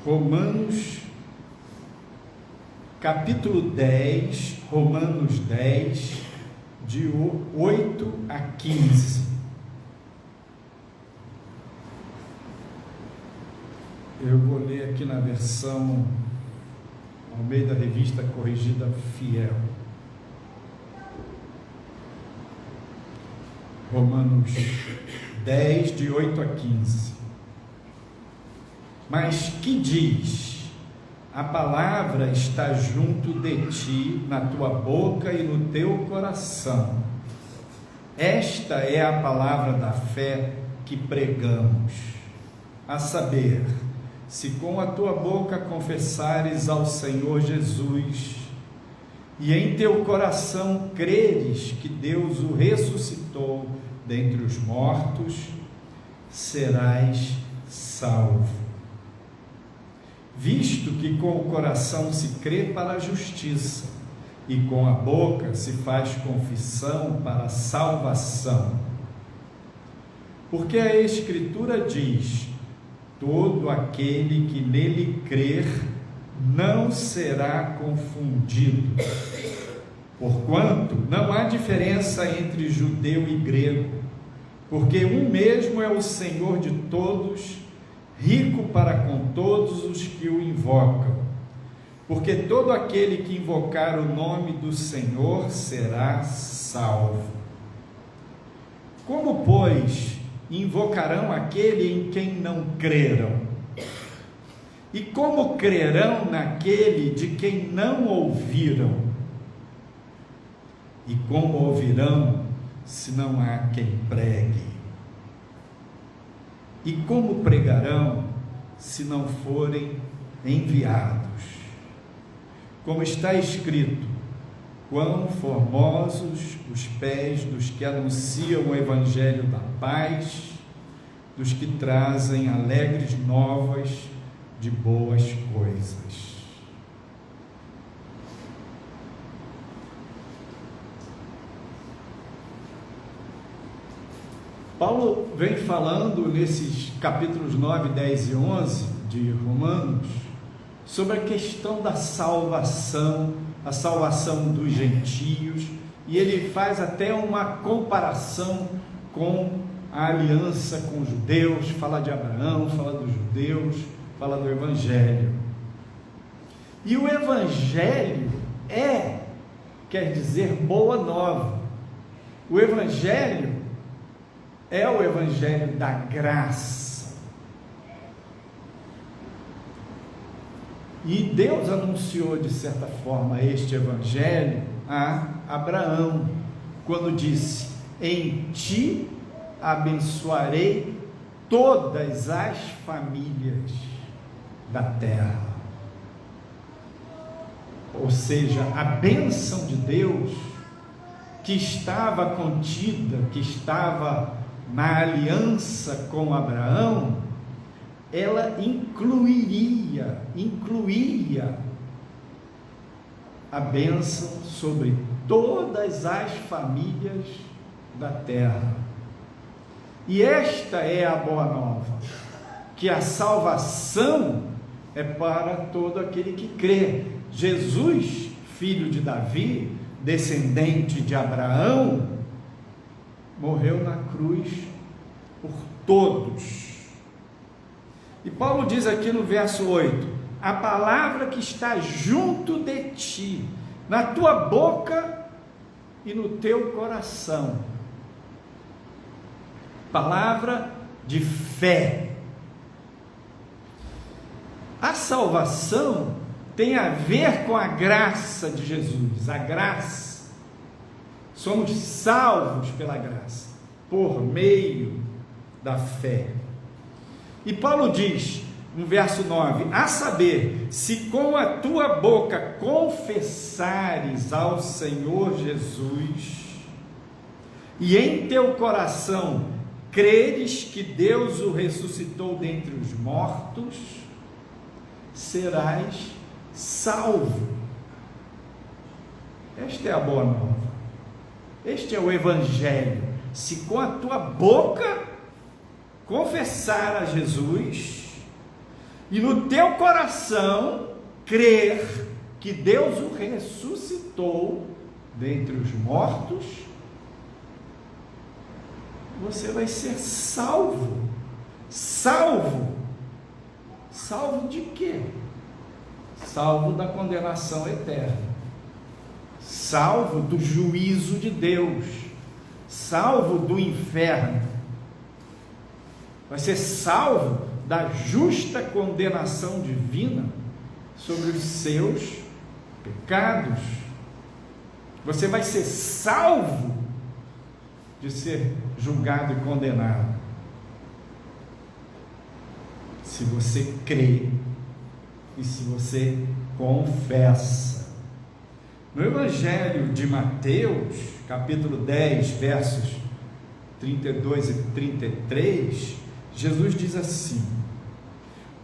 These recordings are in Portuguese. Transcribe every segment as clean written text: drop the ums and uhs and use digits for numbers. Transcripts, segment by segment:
Romanos, capítulo 10, Romanos 10, de 8 a 15. Eu vou ler aqui na versão Almeida Revista Corrigida Fiel. Romanos 10, de 8 a 15. Mas que diz? A palavra está junto de ti, na tua boca e no teu coração. Esta é a palavra da fé que pregamos, a saber, se com a tua boca confessares ao Senhor Jesus, e em teu coração creres que Deus o ressuscitou dentre os mortos, serás salvo. Visto que com o coração se crê para a justiça, e com a boca se faz confissão para a salvação. Porque a Escritura diz: todo aquele que nele crer não será confundido. Porquanto não há diferença entre judeu e grego, porque um mesmo é o Senhor de todos, rico para com todos os que o invocam. Porque todo aquele que invocar o nome do Senhor será salvo. Como, pois, invocarão aquele em quem não creram? E como crerão naquele de quem não ouviram? E como ouvirão, se não há quem pregue? E como pregarão, se não forem enviados? Como está escrito: quão formosos os pés dos que anunciam o evangelho da paz, dos que trazem alegres novas de boas coisas. Paulo vem falando nesses capítulos 9, 10 e 11 de Romanos sobre a questão da salvação, a salvação dos gentios, e ele faz até uma comparação com a aliança com os judeus, fala de Abraão, fala dos judeus, fala do Evangelho. E o Evangelho quer dizer boa nova. O Evangelho é o Evangelho da graça. E Deus anunciou, de certa forma, este Evangelho a Abraão, quando disse: em ti abençoarei todas as famílias da terra. Ou seja, a bênção de Deus que estava contida, que estava na aliança com Abraão, ela incluía a bênção sobre todas as famílias da terra. E esta é a boa nova, que a salvação é para todo aquele que crê. Jesus, filho de Davi, descendente de Abraão, morreu na cruz por todos. E Paulo diz aqui no verso 8: a palavra que está junto de ti, na tua boca e no teu coração. Palavra de fé. A salvação tem a ver com a graça de Jesus, a graça. Somos salvos pela graça, por meio da fé. E Paulo diz, no verso 9, a saber, se com a tua boca confessares ao Senhor Jesus, e em teu coração creres que Deus o ressuscitou dentre os mortos, serás salvo. Esta é a boa nova. Este é o Evangelho. Se com a tua boca confessar a Jesus e no teu coração crer que Deus o ressuscitou dentre os mortos, você vai ser salvo. Salvo. Salvo de quê? Salvo da condenação eterna. Salvo do juízo de Deus. Salvo do inferno. Vai ser salvo da justa condenação divina sobre os seus pecados. Você vai ser salvo de ser julgado e condenado, se você crê e se você confessa. No Evangelho de Mateus, capítulo 10, versos 32 e 33, Jesus diz assim: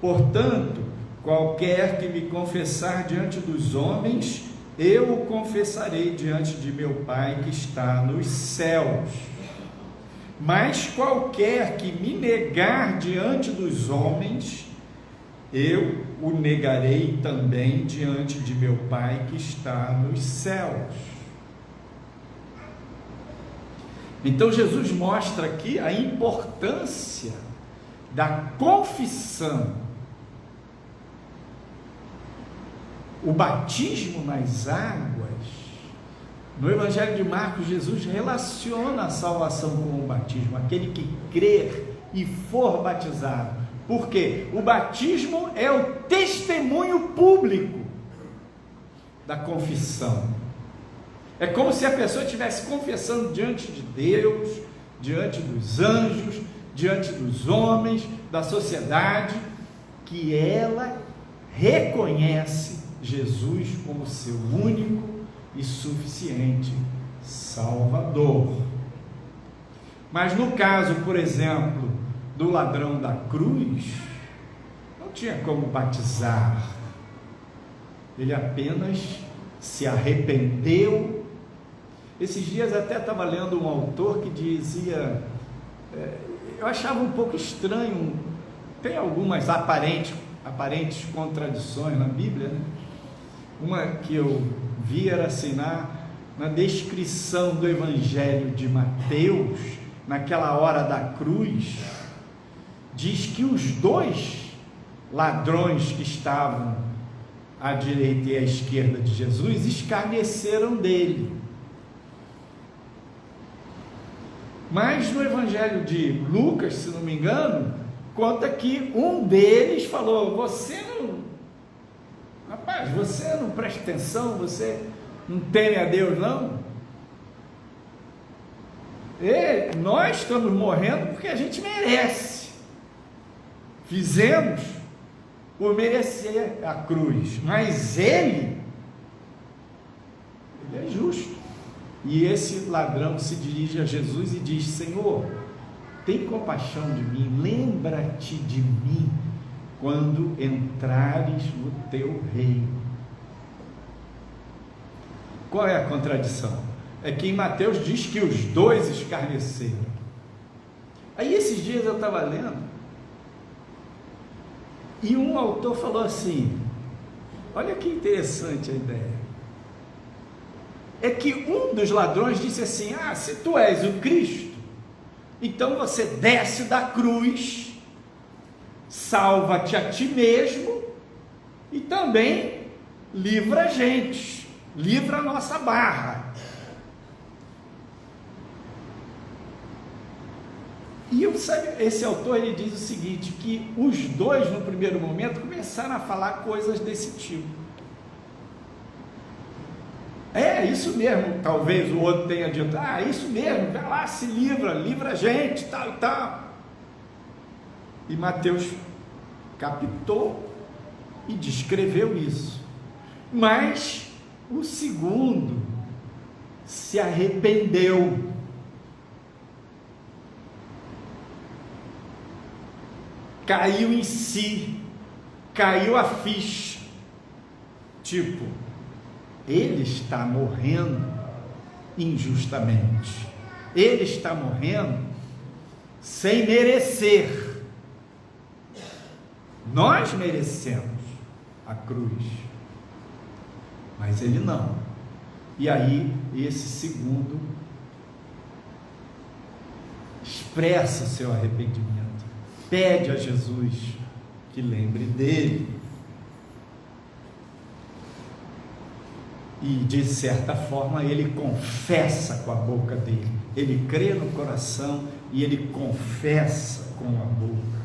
portanto, qualquer que me confessar diante dos homens, eu o confessarei diante de meu Pai que está nos céus. Mas qualquer que me negar diante dos homens, eu o negarei também diante de meu Pai que está nos céus. Então Jesus mostra aqui a importância da confissão. O batismo nas águas. No Evangelho de Marcos, Jesus relaciona a salvação com o batismo, aquele que crer e for batizado. Por quê? O batismo é o testemunho público da confissão. É como se a pessoa estivesse confessando diante de Deus, diante dos anjos, diante dos homens, da sociedade, que ela reconhece Jesus como seu único e suficiente Salvador. Mas no caso, por exemplo, do ladrão da cruz, não tinha como batizar. Ele apenas se arrependeu. Esses dias até estava lendo um autor que dizia, eu achava um pouco estranho, tem algumas aparentes contradições na Bíblia, né? Uma que eu vi era assim, na descrição do Evangelho de Mateus, naquela hora da cruz, diz que os dois ladrões que estavam à direita e à esquerda de Jesus escarneceram dele. Mas no Evangelho de Lucas, se não me engano, conta que um deles falou: você não presta atenção, você não teme a Deus não? E nós estamos morrendo porque a gente merece, fizemos por merecer a cruz, mas ele é justo. E esse ladrão se dirige a Jesus e diz: Senhor, tem compaixão de mim, lembra-te de mim quando entrares no teu reino. Qual é a contradição? É que em Mateus diz que os dois escarneceram. Aí esses dias eu estava lendo e um autor falou assim, olha que interessante a ideia, é que um dos ladrões disse assim: se tu és o Cristo, então você desce da cruz, salva-te a ti mesmo e também livra a gente, livra a nossa barra. E esse autor, ele diz o seguinte, que os dois no primeiro momento começaram a falar coisas desse tipo. É isso mesmo, talvez o outro tenha dito: isso mesmo, vai lá, se livra a gente, tal e tal. E Mateus captou e descreveu isso. Mas o segundo se arrependeu. Caiu em si, caiu a ficha. Tipo, ele está morrendo injustamente. Ele está morrendo sem merecer. Nós merecemos a cruz, mas ele não. E aí, esse segundo expressa o seu arrependimento, pede a Jesus que lembre dele. E de certa forma ele confessa com a boca dele, ele crê no coração e ele confessa com a boca.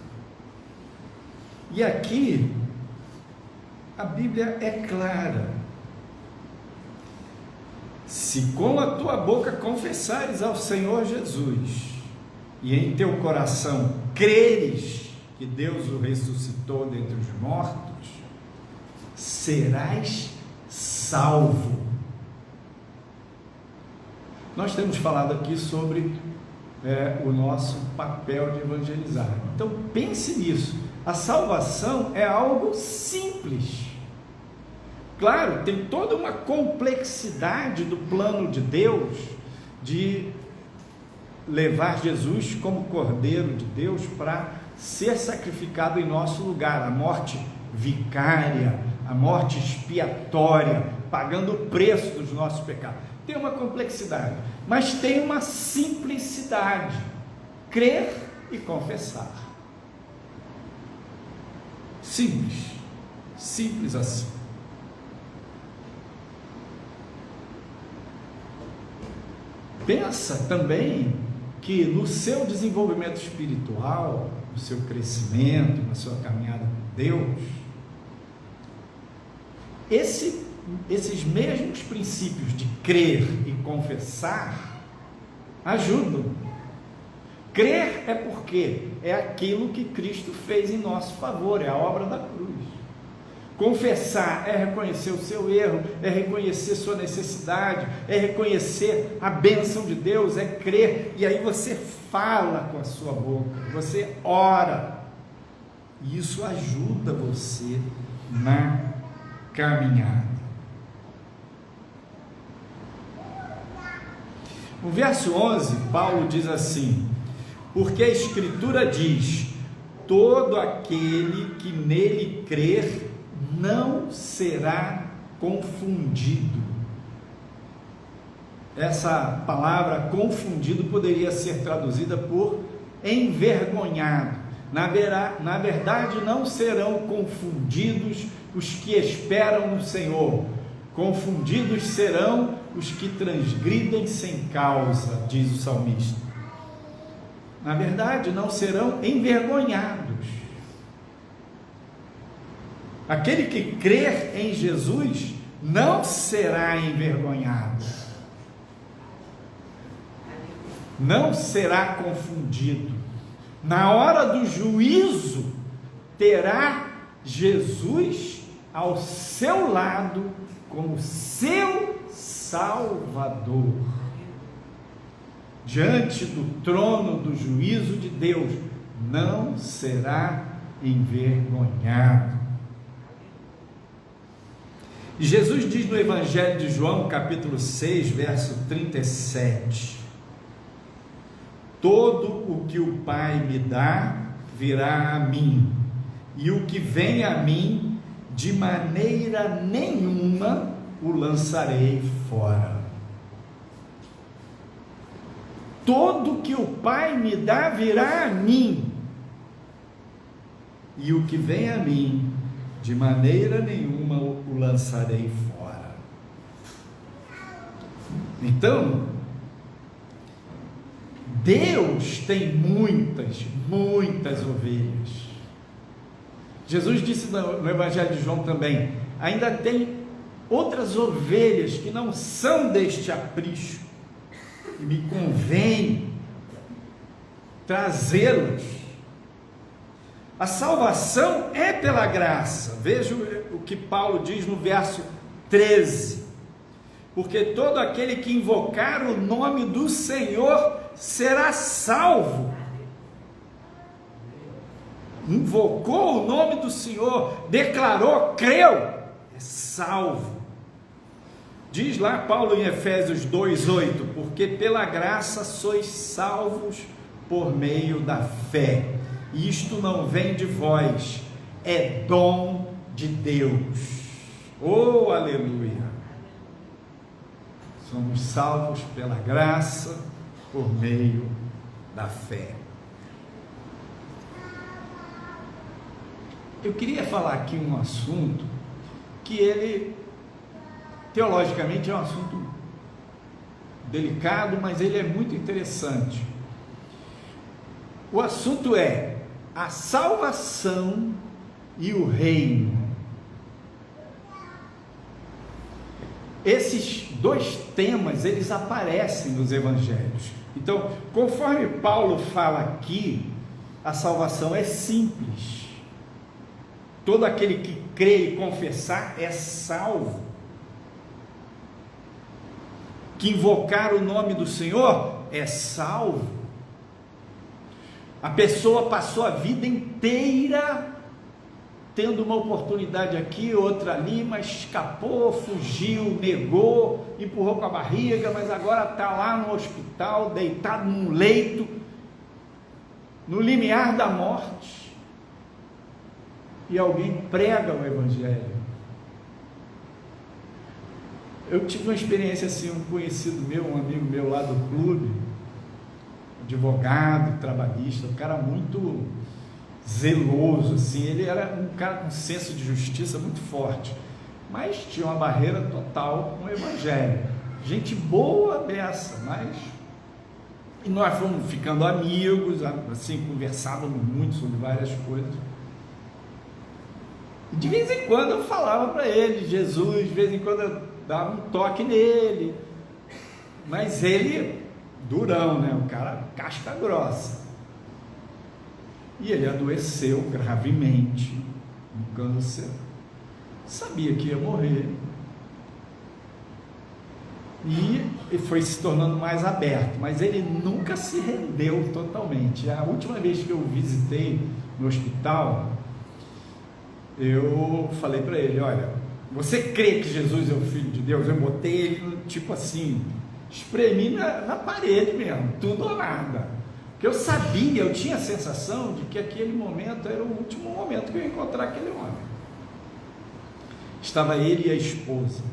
E aqui a Bíblia é clara: se com a tua boca confessares ao Senhor Jesus e em teu coração creres que Deus o ressuscitou dentre os mortos, serás salvo. Nós temos falado aqui sobre o nosso papel de evangelizar. Então pense nisso. A salvação é algo simples. Claro, tem toda uma complexidade do plano de Deus de levar Jesus como Cordeiro de Deus para ser sacrificado em nosso lugar, a morte vicária, a morte expiatória, pagando o preço dos nossos pecados. Tem uma complexidade, mas tem uma simplicidade: crer e confessar. Simples assim. Pensa também que no seu desenvolvimento espiritual, no seu crescimento, na sua caminhada com Deus, esses mesmos princípios de crer e confessar ajudam. Crer é porque é aquilo que Cristo fez em nosso favor, é a obra da cruz. Confessar é reconhecer o seu erro, é reconhecer sua necessidade, é reconhecer a bênção de Deus, é crer, e aí você fala com a sua boca, você ora, e isso ajuda você na caminhada. No verso 11, Paulo diz assim: porque a Escritura diz: todo aquele que nele crer não será confundido. Essa palavra confundido poderia ser traduzida por envergonhado. Na verdade, não serão confundidos os que esperam no Senhor. Confundidos serão os que transgridem sem causa, diz o salmista. Na verdade, não serão envergonhados. Aquele que crer em Jesus não será envergonhado, não será confundido. Na hora do juízo, terá Jesus ao seu lado como seu Salvador. Diante do trono do juízo de Deus, não será envergonhado. E Jesus diz no Evangelho de João, capítulo 6, verso 37: todo o que o Pai me dá virá a mim, e o que vem a mim, de maneira nenhuma o lançarei fora. Todo o que o Pai me dá virá a mim, e o que vem a mim, de maneira nenhuma o lançarei fora. Então, Deus tem muitas ovelhas. Jesus disse no Evangelho de João também: ainda tem outras ovelhas que não são deste aprisco, e me convém trazê-las. A salvação é pela graça. Veja o que Paulo diz no verso 13: porque todo aquele que invocar o nome do Senhor será salvo. Invocou o nome do Senhor, declarou, creu, é salvo. Diz lá Paulo em Efésios 2:8: porque pela graça sois salvos por meio da fé. Isto não vem de vós, é dom de Deus. Oh, aleluia! Somos salvos pela graça, por meio da fé. Eu queria falar aqui um assunto que ele, teologicamente, é um assunto delicado, mas ele é muito interessante. O assunto é a salvação e o reino. Esses dois temas, eles aparecem nos evangelhos. Então, conforme Paulo fala aqui, a salvação é simples. Todo aquele que crê e confessar é salvo. Que invocar o nome do Senhor é salvo. A pessoa passou a vida inteira tendo uma oportunidade aqui, outra ali, mas escapou, fugiu, negou, empurrou com a barriga, mas agora está lá no hospital, deitado num leito, no limiar da morte, e alguém prega o Evangelho. Eu tive uma experiência assim, um conhecido meu, um amigo meu lá do clube, advogado, trabalhista, um cara muito zeloso, assim, ele era um cara com senso de justiça muito forte, mas tinha uma barreira total com o Evangelho. Gente boa dessa, mas... E nós fomos ficando amigos, assim, conversávamos muito sobre várias coisas. E de vez em quando eu falava para ele Jesus, de vez em quando eu dava um toque nele, mas ele, durão, né? O cara casca grossa. E ele adoeceu gravemente, um câncer, sabia que ia morrer, e foi se tornando mais aberto, mas ele nunca se rendeu totalmente. A última vez que eu visitei no hospital, eu falei para ele: olha, você crê que Jesus é o Filho de Deus? Eu botei ele tipo assim, espremi na parede mesmo, tudo ou nada. Porque eu sabia, eu tinha a sensação de que aquele momento era o último momento que eu ia encontrar aquele homem. Estava ele e a esposa,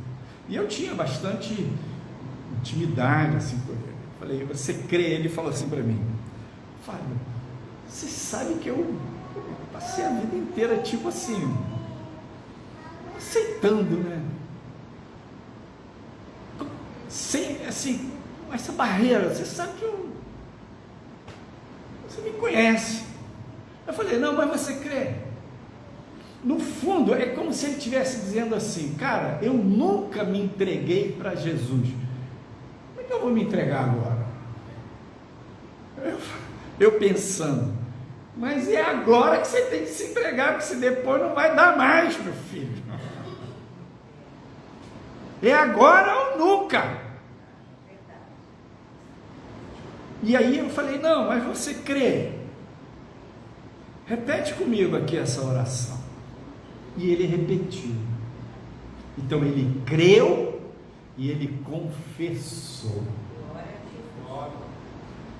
e eu tinha bastante intimidade assim com ele. Falei: você crê? Ele falou assim para mim: Fábio, você sabe que eu passei a vida inteira tipo assim, aceitando, né? Sem, assim, essa barreira, você sabe que você me conhece. Eu falei: não, mas você crê? No fundo, é como se ele estivesse dizendo assim: cara, eu nunca me entreguei para Jesus, como é que eu vou me entregar agora? Eu pensando, mas é agora que você tem que se entregar, porque se depois não vai dar mais, meu filho. É agora ou nunca. E aí eu falei: não, mas você crê? Repete comigo aqui essa oração. E ele repetiu. Então ele creu e ele confessou.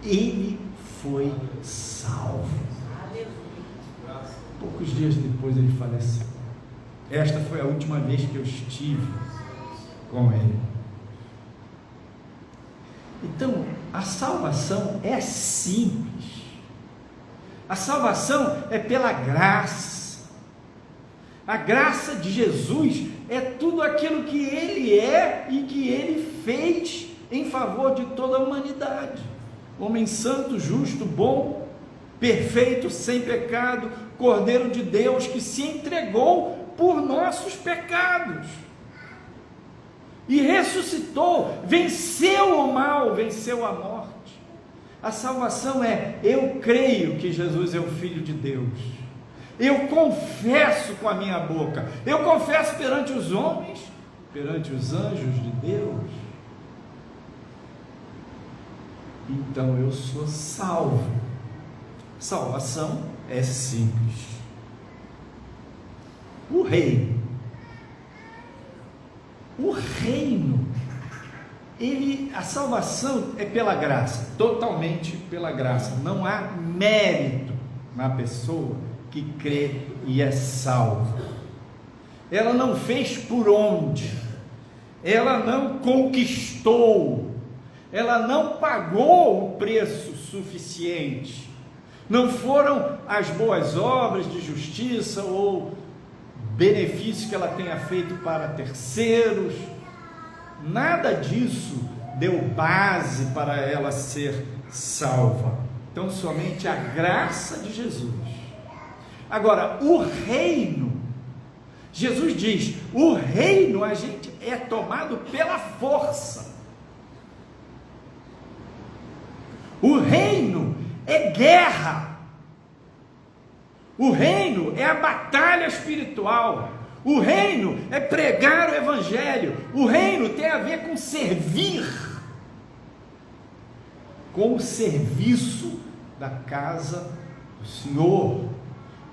Ele foi salvo. Poucos dias depois ele faleceu. Esta foi a última vez que eu estive com ele. Então, a salvação é simples. A salvação é pela graça. A graça de Jesus é tudo aquilo que Ele é e que Ele fez em favor de toda a humanidade. Homem santo, justo, bom, perfeito, sem pecado, Cordeiro de Deus que se entregou por nossos pecados. E ressuscitou, venceu o mal, venceu a morte. A salvação é: eu creio que Jesus é o Filho de Deus, eu confesso com a minha boca, eu confesso perante os homens, perante os anjos de Deus, então eu sou salvo. Salvação é simples. O reino, a salvação é pela graça, totalmente pela graça. Não há mérito na pessoa que crê e é salvo. Ela não fez por onde, ela não conquistou, ela não pagou o preço suficiente, não foram as boas obras de justiça ou benefícios que ela tenha feito para terceiros, nada disso deu base para ela ser salva. Então, somente a graça de Jesus. Agora, o reino, Jesus diz, o reino a gente é tomado pela força. O reino é guerra. O reino é a batalha espiritual. O reino é pregar o evangelho. O reino tem a ver com servir, com o serviço da casa do Senhor,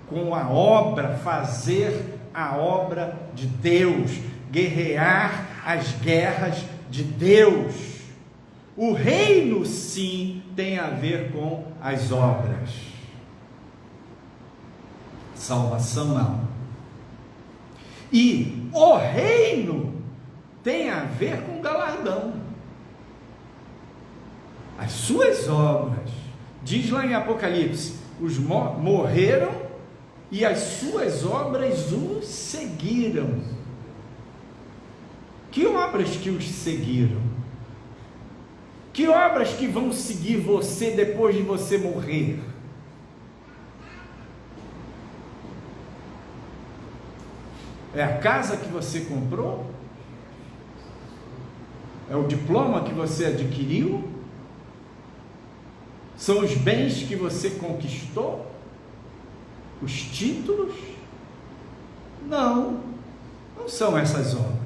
com a obra, fazer a obra de Deus, guerrear as guerras de Deus. O reino, sim, tem a ver com as obras. Salvação, não. E o reino tem a ver com galardão. As suas obras, diz lá em Apocalipse, os morreram e as suas obras os seguiram. Que obras que os seguiram? Que obras que vão seguir você depois de você morrer? É a casa que você comprou? É o diploma que você adquiriu? São os bens que você conquistou? Os títulos? Não, não são essas obras.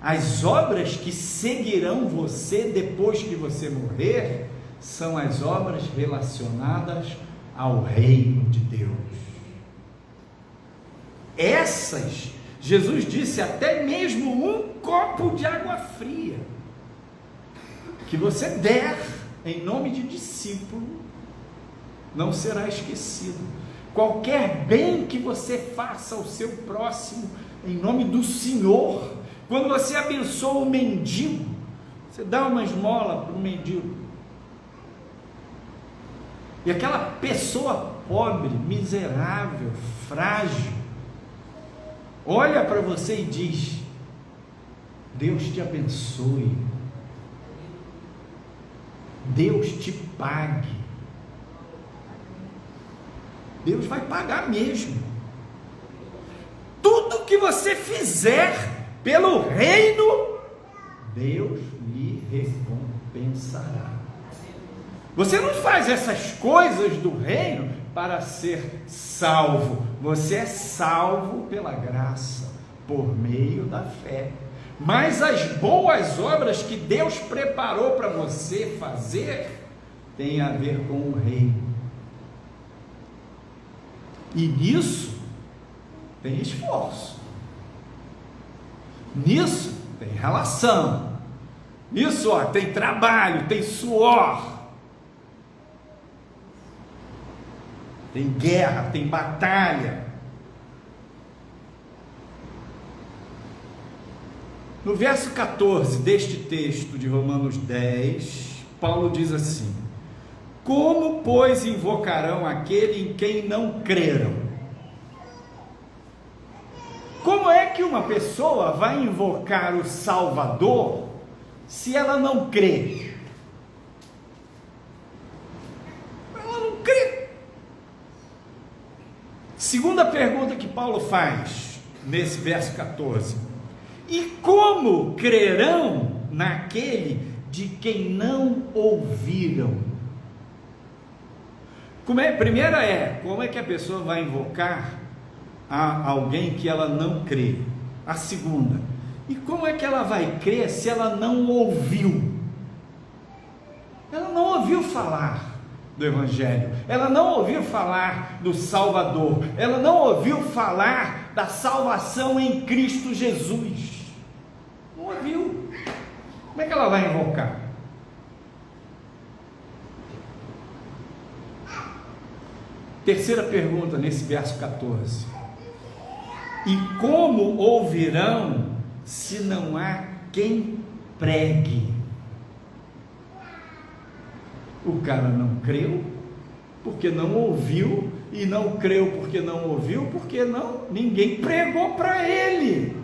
As obras que seguirão você depois que você morrer são as obras relacionadas ao reino de Deus. Essas, Jesus disse, até mesmo um copo de água fria que você der em nome de discípulo não será esquecido. Qualquer bem que você faça ao seu próximo em nome do Senhor, quando você abençoa o mendigo, você dá uma esmola para o mendigo, e aquela pessoa pobre, miserável, frágil, olha para você e diz: Deus te abençoe, Deus te pague. Deus vai pagar mesmo. Tudo que você fizer pelo reino, Deus lhe recompensará. Você não faz essas coisas do reino para ser salvo. Você é salvo pela graça, por meio da fé. Mas as boas obras que Deus preparou para você fazer têm a ver com o reino. E nisso tem esforço, nisso tem relação, nisso tem trabalho, tem suor, tem guerra, tem batalha. No verso 14 deste texto de Romanos 10, Paulo diz assim: como, pois, invocarão aquele em quem não creram? Como é que uma pessoa vai invocar o Salvador se ela não crê? Ela não crê. Segunda pergunta que Paulo faz nesse verso 14: e como crerão naquele de quem não ouviram? Primeira como é que a pessoa vai invocar a alguém que ela não crê? A segunda, e como é que ela vai crer se ela não ouviu? Ela não ouviu falar do Evangelho, ela não ouviu falar do Salvador, ela não ouviu falar da salvação em Cristo Jesus, não ouviu. Como é que ela vai invocar? Terceira pergunta nesse verso 14: e como ouvirão se não há quem pregue? O cara não creu porque não ouviu, e não creu porque não ouviu, porque ninguém pregou para ele.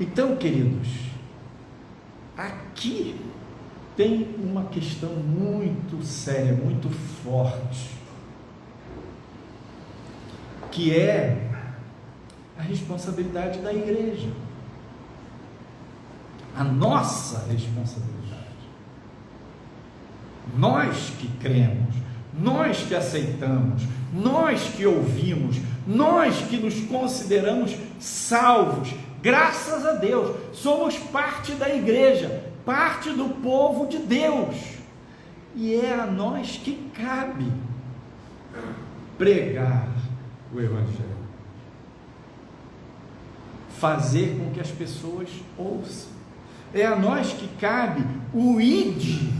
Então, queridos, aqui tem uma questão muito séria, muito forte, que é a responsabilidade da igreja, a nossa responsabilidade. Nós que cremos, nós que aceitamos, nós que ouvimos, nós que nos consideramos salvos, graças a Deus, somos parte da igreja, parte do povo de Deus, e é a nós que cabe pregar o Evangelho, fazer com que as pessoas ouçam. É a nós que cabe o ide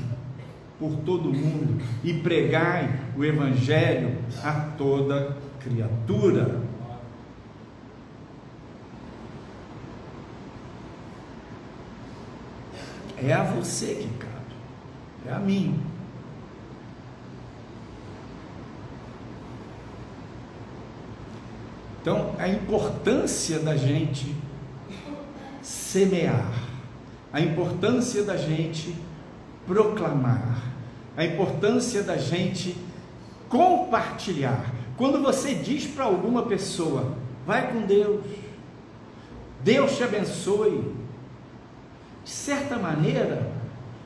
por todo mundo e pregai o Evangelho a toda criatura. É a você que cabe, é a mim. Então, a importância da gente semear, a importância da gente proclamar, a importância da gente compartilhar. Quando você diz para alguma pessoa, vai com Deus, Deus te abençoe, de certa maneira,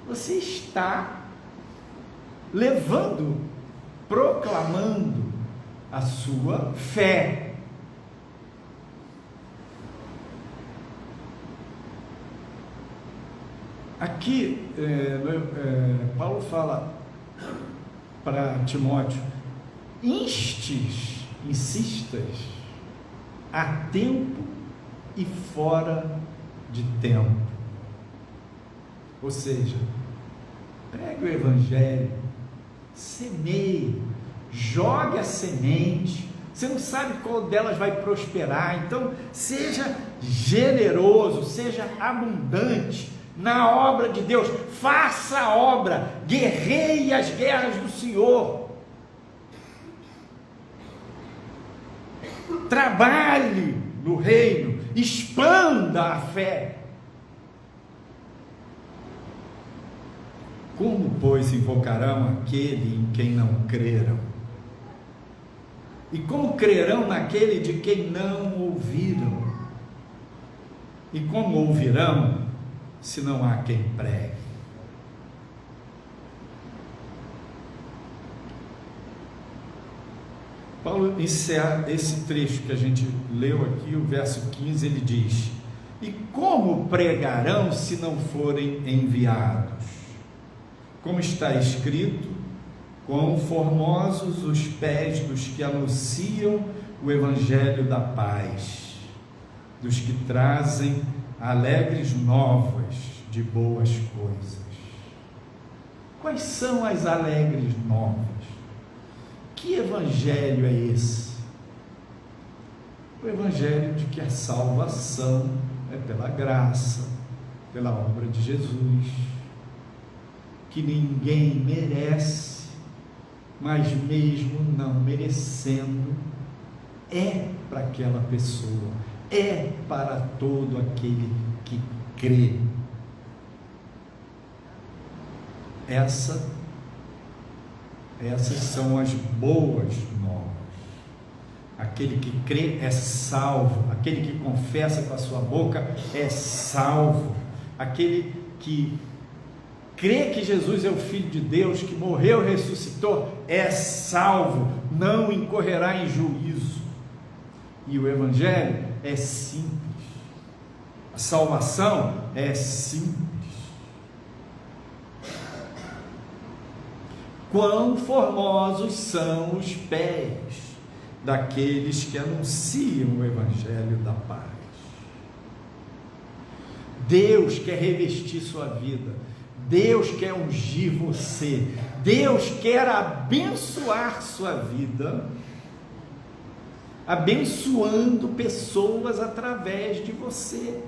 você está levando, proclamando a sua fé. Aqui, Paulo fala para Timóteo: instistas a tempo e fora de tempo. Ou seja, pregue o Evangelho, semeie, jogue a semente. Você não sabe qual delas vai prosperar, então seja generoso, seja abundante na obra de Deus, faça a obra, guerreie as guerras do Senhor, trabalhe no reino, expanda a fé. Como, pois, invocarão aquele em quem não creram? E como crerão naquele de quem não ouviram? E como ouvirão se não há quem pregue? Paulo encerra esse trecho que a gente leu aqui, o verso 15, ele diz: e como pregarão se não forem enviados? Como está escrito: quão formosos os pés dos que anunciam o Evangelho da paz, dos que trazem alegres novas de boas coisas. Quais são as alegres novas? Que evangelho é esse? O evangelho de que a salvação é pela graça, pela obra de Jesus, que ninguém merece, mas mesmo não merecendo, é para aquela pessoa, é para todo aquele que crê. Essas são as boas novas. Aquele que crê é salvo, aquele que confessa com a sua boca é salvo, aquele que crê que Jesus é o Filho de Deus, que morreu e ressuscitou, é salvo, não incorrerá em juízo. E o Evangelho é simples, a salvação é simples. Quão formosos são os pés daqueles que anunciam o Evangelho da paz. Deus quer revestir sua vida, Deus quer ungir você, Deus quer abençoar sua vida, abençoando pessoas através de você.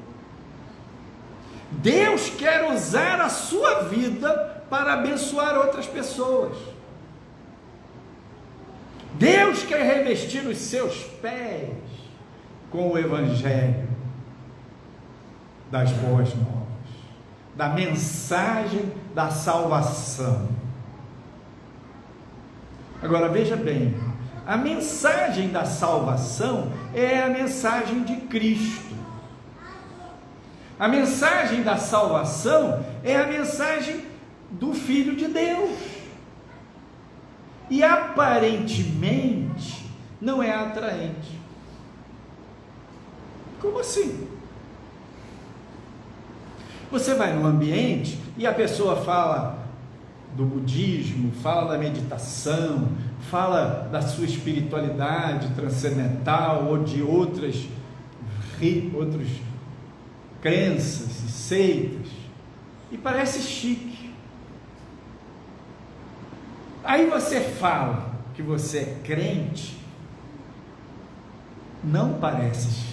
Deus quer usar a sua vida para abençoar outras pessoas. Deus quer revestir os seus pés com o Evangelho das boas novas, da mensagem da salvação. Agora veja bem, a mensagem da salvação é a mensagem de Cristo. A mensagem da salvação é a mensagem do Filho de Deus. E aparentemente não é atraente. Como assim? Você vai num ambiente e a pessoa fala do budismo, fala da meditação, fala da sua espiritualidade transcendental ou de outras crenças e seitas, e parece chique. Aí você fala que você é crente, não parece chique.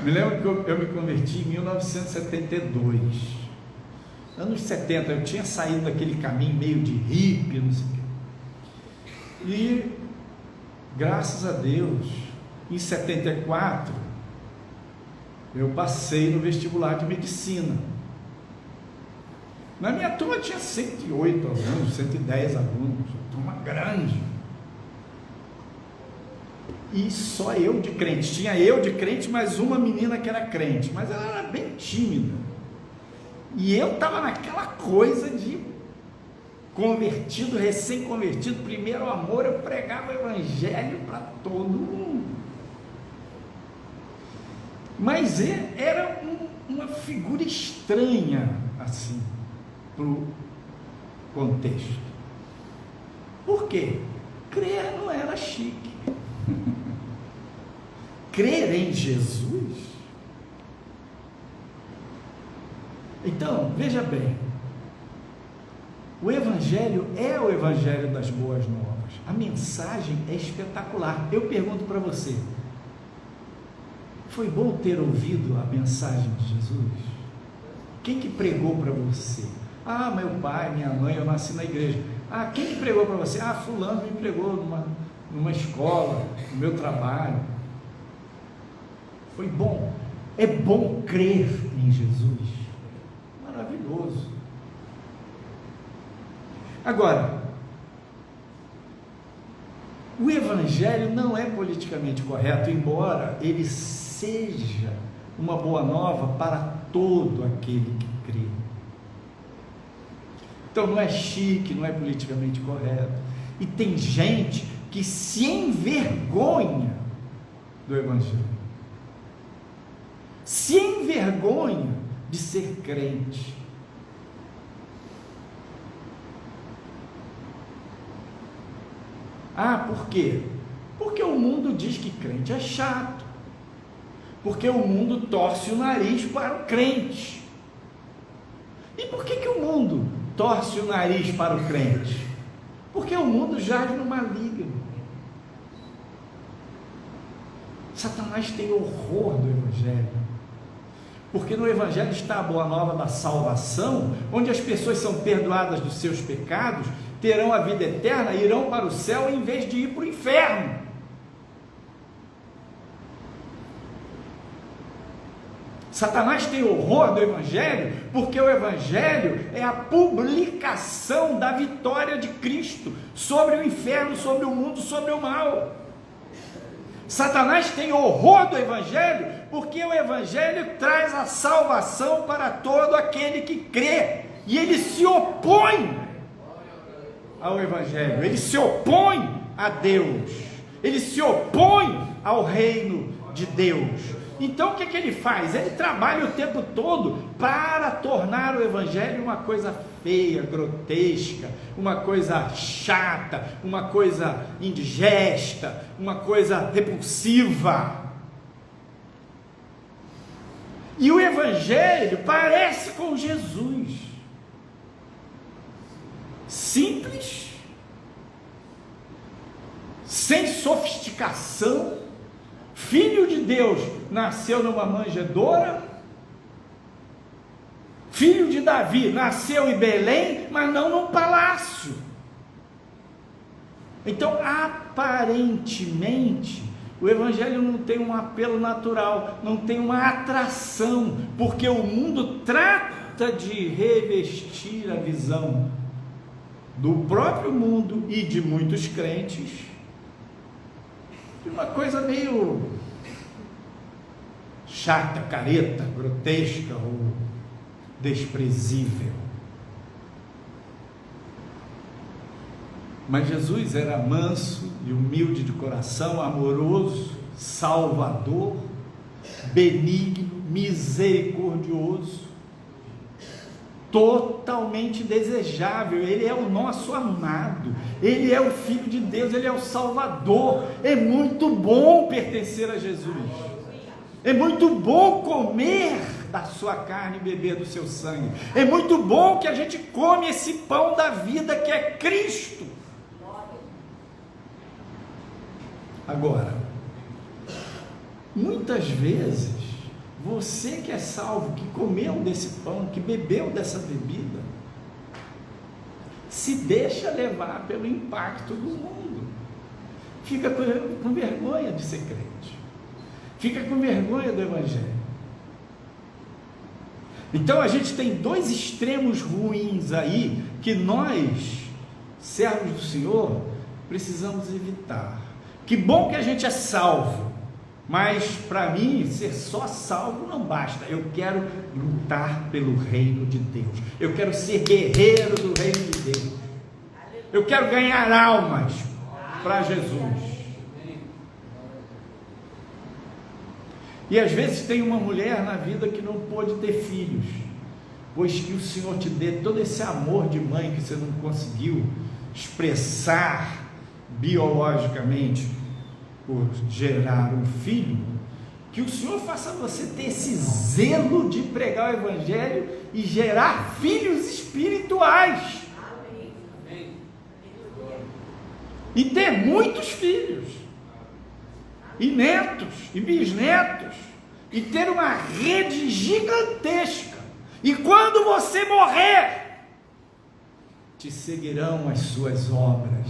Me lembro que eu me converti em 1972, anos 70, eu tinha saído daquele caminho meio de hippie, não sei o quê, e graças a Deus, em 74, eu passei no vestibular de medicina. Na minha turma tinha 108 alunos, 110 alunos, turma grande. E só eu de crente. Tinha eu de crente, mais uma menina que era crente, mas ela era bem tímida. E eu estava naquela coisa de convertido, recém-convertido, primeiro amor, eu pregava o Evangelho para todo mundo. Mas era uma figura estranha, assim, para o contexto. Por quê? Crer não era chique. Crer em Jesus. Então, veja bem, o Evangelho é o Evangelho das boas novas. A mensagem é espetacular. Eu pergunto para você, foi bom ter ouvido a mensagem de Jesus? Quem que pregou para você? Ah, meu pai, minha mãe, eu nasci na igreja. Ah, quem que pregou para você? Ah, fulano me pregou numa escola, no meu trabalho. Foi bom. É bom crer em Jesus. Maravilhoso. Agora, o Evangelho não é politicamente correto, embora ele seja uma boa nova para todo aquele que crê. Então não é chique, não é politicamente correto. E tem gente que se envergonha do Evangelho, se envergonha de ser crente. Ah, por quê? Porque o mundo diz que crente é chato, porque o mundo torce o nariz para o crente. E por que o mundo torce o nariz para o crente? Porque o mundo jaz no maligno. Satanás tem horror do Evangelho, porque no Evangelho está a boa nova da salvação, onde as pessoas são perdoadas dos seus pecados, terão a vida eterna, irão para o céu em vez de ir para o inferno. Satanás tem horror do Evangelho, porque o Evangelho é a publicação da vitória de Cristo sobre o inferno, sobre o mundo, sobre o mal. Satanás tem horror do Evangelho, porque o Evangelho traz a salvação para todo aquele que crê, e ele se opõe ao Evangelho, ele se opõe a Deus, ele se opõe ao reino de Deus. Então o que ele faz? Ele trabalha o tempo todo para tornar o Evangelho uma coisa feia, grotesca, uma coisa chata, uma coisa indigesta, uma coisa repulsiva. E o Evangelho parece com Jesus. Simples, sem sofisticação. Filho de Deus nasceu numa manjedoura. Filho de Davi nasceu em Belém, mas não num palácio. Então, aparentemente, o Evangelho não tem um apelo natural, não tem uma atração, porque o mundo trata de revestir a visão do próprio mundo e de muitos crentes de uma coisa meio chata, careta, grotesca ou desprezível. Mas Jesus era manso e humilde de coração, amoroso, salvador, benigno, misericordioso, totalmente desejável. Ele é o nosso amado, ele é o Filho de Deus, ele é o Salvador. É muito bom pertencer a Jesus, é muito bom comer da sua carne e beber do seu sangue, é muito bom que a gente come esse pão da vida que é Cristo. Agora, muitas vezes, você que é salvo, que comeu desse pão, que bebeu dessa bebida, se deixa levar pelo impacto do mundo, fica com vergonha de ser crente, fica com vergonha do Evangelho. Então a gente tem dois extremos ruins aí, que nós, servos do Senhor, precisamos evitar. Que bom que a gente é salvo, mas para mim ser só salvo não basta. Eu quero lutar pelo reino de Deus, eu quero ser guerreiro do reino de Deus, eu quero ganhar almas para Jesus. E às vezes tem uma mulher na vida que não pôde ter filhos, pois que o Senhor te dê todo esse amor de mãe que você não conseguiu expressar biologicamente por gerar um filho, que o Senhor faça você ter esse zelo de pregar o Evangelho e gerar filhos espirituais. Amém. E ter muitos filhos, e netos, e bisnetos, e ter uma rede gigantesca, e quando você morrer, te seguirão as suas obras,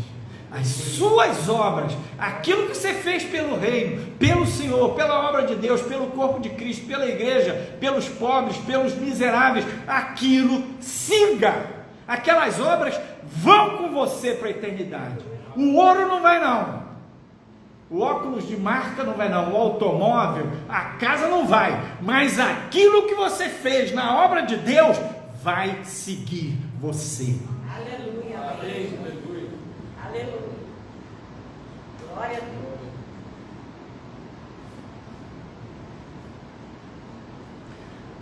aquilo que você fez pelo reino, pelo Senhor, pela obra de Deus, pelo corpo de Cristo, pela igreja, pelos pobres, pelos miseráveis, aquilo siga, aquelas obras vão com você para a eternidade. O ouro não vai não, o óculos de marca não vai não, o automóvel, a casa não vai, mas aquilo que você fez na obra de Deus vai seguir você. Aleluia, aleluia, aleluia, glória a Deus.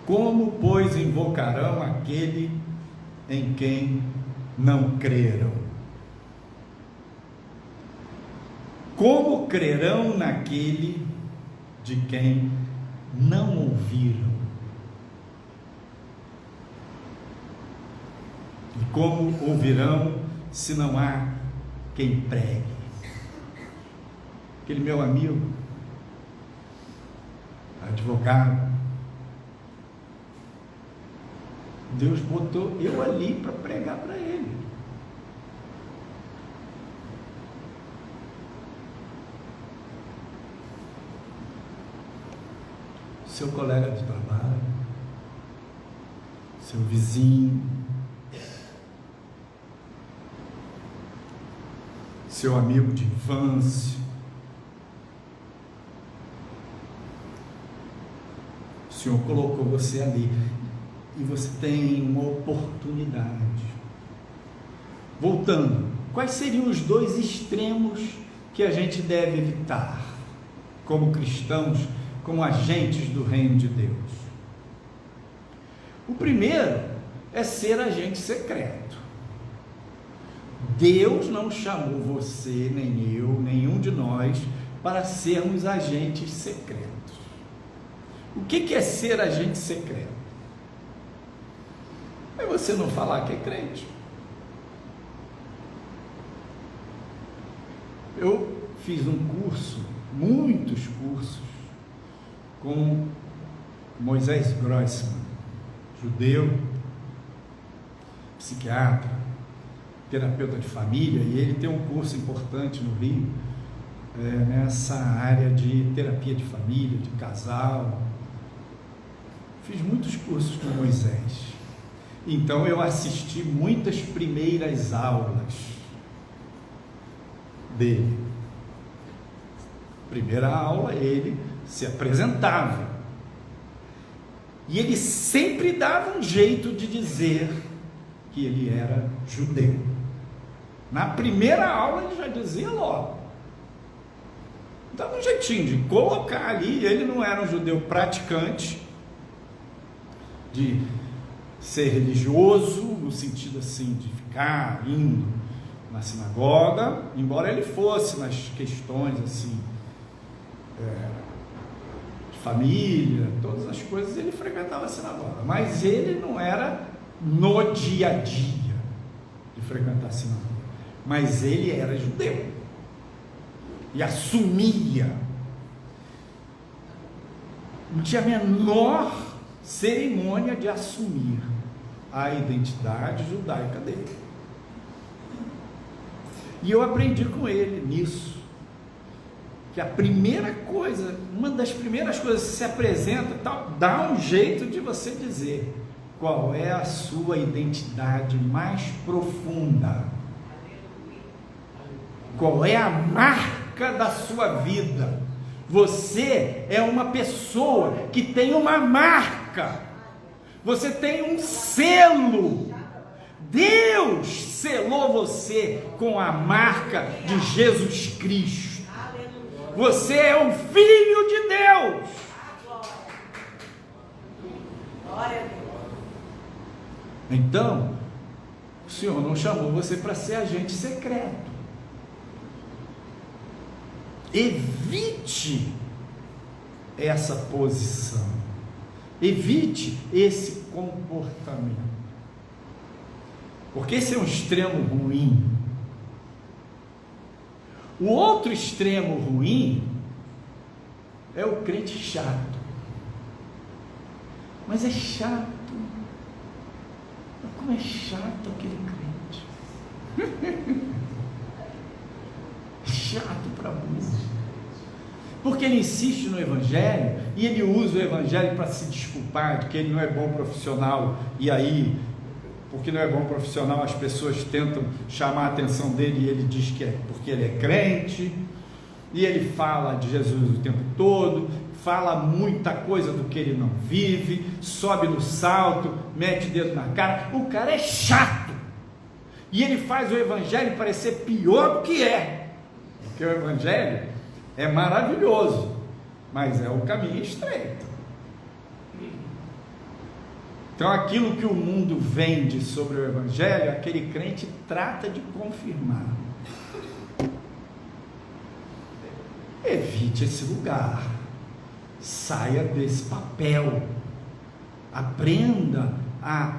Como, pois, invocarão aquele em quem não creram? Como crerão naquele de quem não ouviram? E como ouvirão se não há quem pregue? Aquele meu amigo, advogado, Deus botou eu ali para pregar para ele. Seu colega de trabalho, seu vizinho, seu amigo de infância, o Senhor colocou você ali e você tem uma oportunidade. Voltando, quais seriam os dois extremos que a gente deve evitar como cristãos, como agentes do reino de Deus? O primeiro é ser agente secreto. Deus não chamou você, nem eu, nenhum de nós, para sermos agentes secretos. O que é ser agente secreto? É você não falar que é crente. Eu fiz um curso, muitos cursos, com Moisés Grossman, judeu, psiquiatra, terapeuta de família, e ele tem um curso importante no Rio, nessa área de terapia de família, de casal. Fiz muitos cursos com Moisés, então eu assisti muitas primeiras aulas dele. Primeira aula, ele se apresentava, e ele sempre dava um jeito de dizer que ele era judeu. Na primeira aula ele já dizia logo, dava um jeitinho de colocar ali. Ele não era um judeu praticante, de ser religioso, no sentido assim, de ficar indo na sinagoga, embora ele fosse nas questões assim, de família, todas as coisas, ele frequentava a sinagoga, mas ele não era no dia a dia de frequentar a sinagoga, mas ele era judeu e assumia, não tinha a menor cerimônia de assumir a identidade judaica dele. E eu aprendi com ele nisso, que a primeira coisa, uma das primeiras coisas que se apresenta, tal, dá um jeito de você dizer qual é a sua identidade mais profunda, qual é a marca da sua vida. Você é uma pessoa que tem uma marca, você tem um selo. Deus selou você com a marca de Jesus Cristo. Você é um filho de Deus. Então, o Senhor não chamou você para ser agente secreto. Evite essa posição, evite esse comportamento, porque esse é um extremo ruim. O outro extremo ruim é o crente chato. Mas é chato. Mas como é chato aquele crente. Chato para burro. Porque ele insiste no evangelho e ele usa o evangelho para se desculpar de que ele não é bom profissional, e aí, porque não é bom profissional, as pessoas tentam chamar a atenção dele e ele diz que é porque ele é crente, e ele fala de Jesus o tempo todo, fala muita coisa do que ele não vive, sobe no salto, mete dedo na cara. O cara é chato, e ele faz o evangelho parecer pior do que é, porque o evangelho é maravilhoso, mas é o caminho estreito. Então, aquilo que o mundo vende sobre o evangelho, aquele crente trata de confirmar. Evite esse lugar, saia desse papel, aprenda a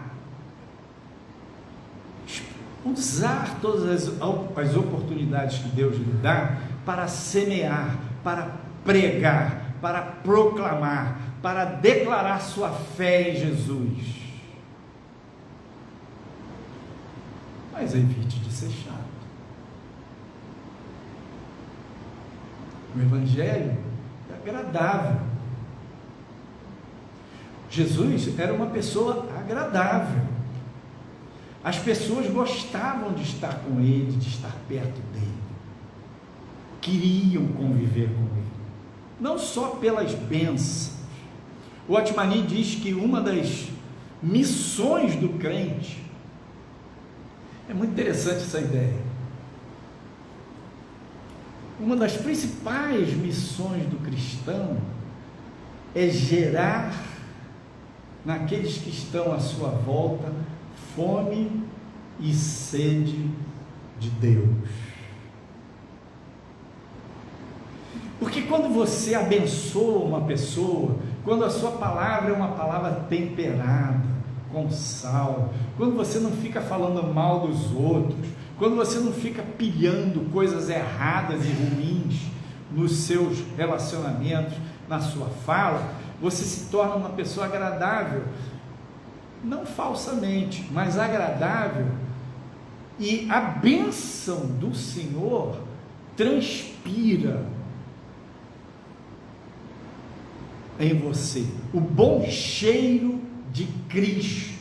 usar todas as oportunidades que Deus lhe dá para semear, para pregar, para proclamar, para declarar sua fé em Jesus. Mas evite de ser chato. O evangelho é agradável. Jesus era uma pessoa agradável. As pessoas gostavam de estar com ele, de estar perto dele. Queriam conviver com ele. Não só pelas bênçãos. O Otmani diz que uma das missões do crente, é muito interessante essa ideia, uma das principais missões do cristão é gerar naqueles que estão à sua volta fome e sede de Deus. Porque quando você abençoa uma pessoa quando a sua palavra é uma palavra temperada, com sal, quando você não fica falando mal dos outros, quando você não fica pilhando coisas erradas e ruins nos seus relacionamentos, na sua fala, você se torna uma pessoa agradável, não falsamente, mas agradável, e a bênção do Senhor transpira em você, o bom cheiro de Cristo.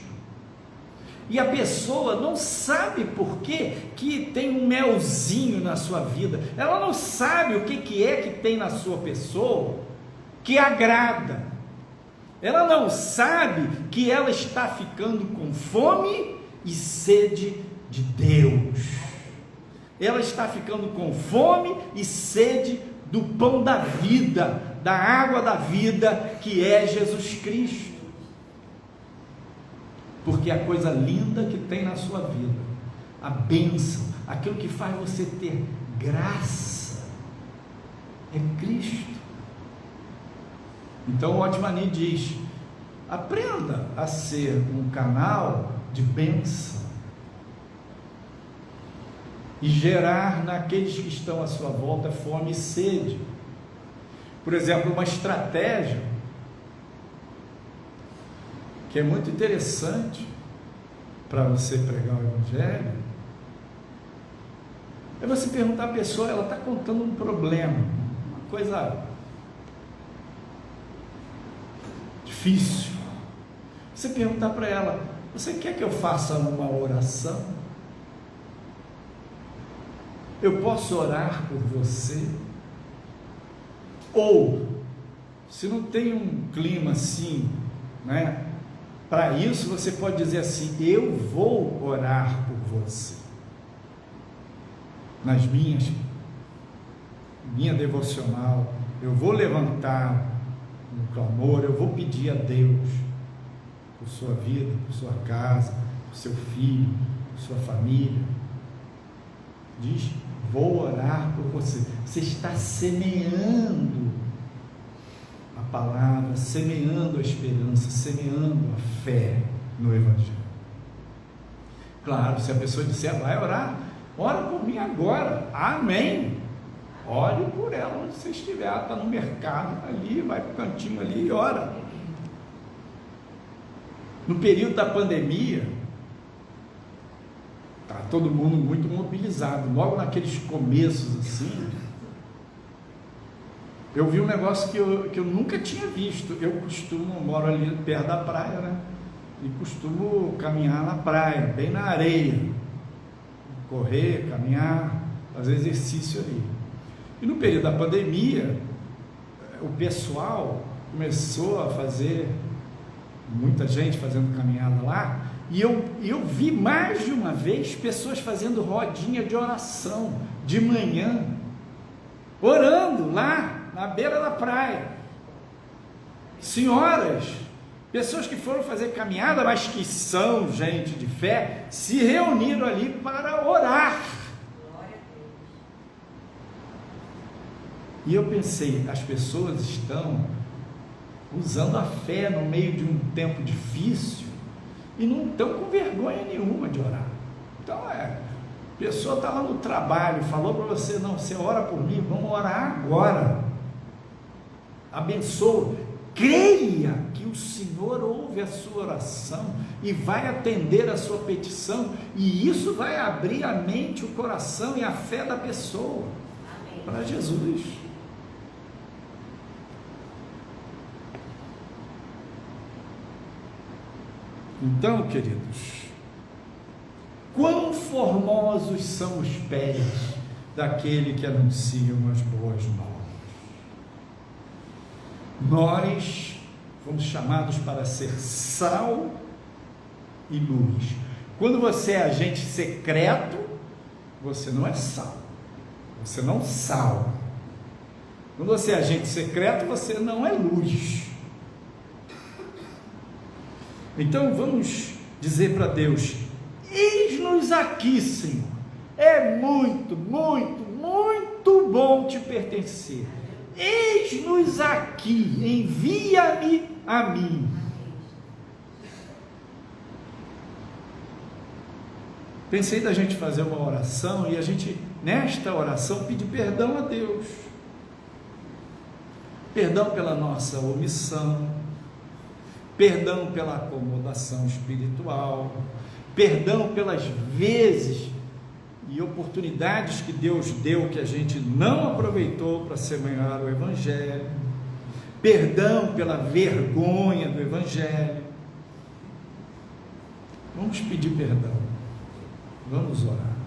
E a pessoa não sabe por que tem um melzinho na sua vida, ela não sabe o que é que tem na sua pessoa que agrada, ela não sabe que ela está ficando com fome e sede de Deus, ela está ficando com fome e sede do pão da vida, da água da vida, que é Jesus Cristo. Porque a coisa linda que tem na sua vida, a bênção, aquilo que faz você ter graça, é Cristo. Então o Otmani diz: aprenda a ser um canal de bênção e gerar naqueles que estão à sua volta fome e sede. Por exemplo, uma estratégia que é muito interessante para você pregar o Evangelho é você perguntar à pessoa, ela está contando um problema, uma coisa difícil. Você perguntar para ela: você quer que eu faça uma oração? Eu posso orar por você? Ou, se não tem um clima assim, né? Para isso você pode dizer assim: eu vou orar por você. Minha devocional, eu vou levantar um clamor, eu vou pedir a Deus por sua vida, por sua casa, por seu filho, por sua família. Diz: vou orar por você. Você está semeando a palavra, semeando a esperança, semeando a fé no Evangelho. Claro, se a pessoa disser: vai orar, ora por mim agora, amém. Ore por ela onde você estiver, está no mercado ali, vai para o cantinho ali e ora. No período da pandemia, está todo mundo muito mobilizado. Logo naqueles começos assim, eu vi um negócio que eu nunca tinha visto. Eu moro ali perto da praia, né? E costumo caminhar na praia, bem na areia, correr, caminhar, fazer exercício ali. E no período da pandemia, o pessoal começou a fazer, muita gente fazendo caminhada lá, e eu vi mais de uma vez pessoas fazendo rodinha de oração de manhã, orando lá na beira da praia. Senhoras, pessoas que foram fazer caminhada, mas que são gente de fé, se reuniram ali para orar. E eu pensei: as pessoas estão usando a fé no meio de um tempo difícil e não estão com vergonha nenhuma de orar. Então a pessoa está lá no trabalho, falou para você: não, você ora por mim, vamos orar agora, abençoa, creia que o Senhor ouve a sua oração e vai atender a sua petição, e isso vai abrir a mente, o coração e a fé da pessoa para Jesus. Então, queridos, quão formosos são os pés daquele que anunciam as boas novas. Nós fomos chamados para ser sal e luz. Quando você é agente secreto, você não é sal, você não salva. Quando você é agente secreto, você não é luz. Então vamos dizer para Deus: eis-nos aqui, Senhor, é muito, muito, muito bom te pertencer, eis-nos aqui, envia-me a mim. Pensei da gente fazer uma oração e a gente, nesta oração, pedir perdão a Deus. Perdão pela nossa omissão, perdão pela acomodação espiritual, perdão pelas vezes e oportunidades que Deus deu que a gente não aproveitou para semear o Evangelho, perdão pela vergonha do Evangelho. Vamos pedir perdão, vamos orar.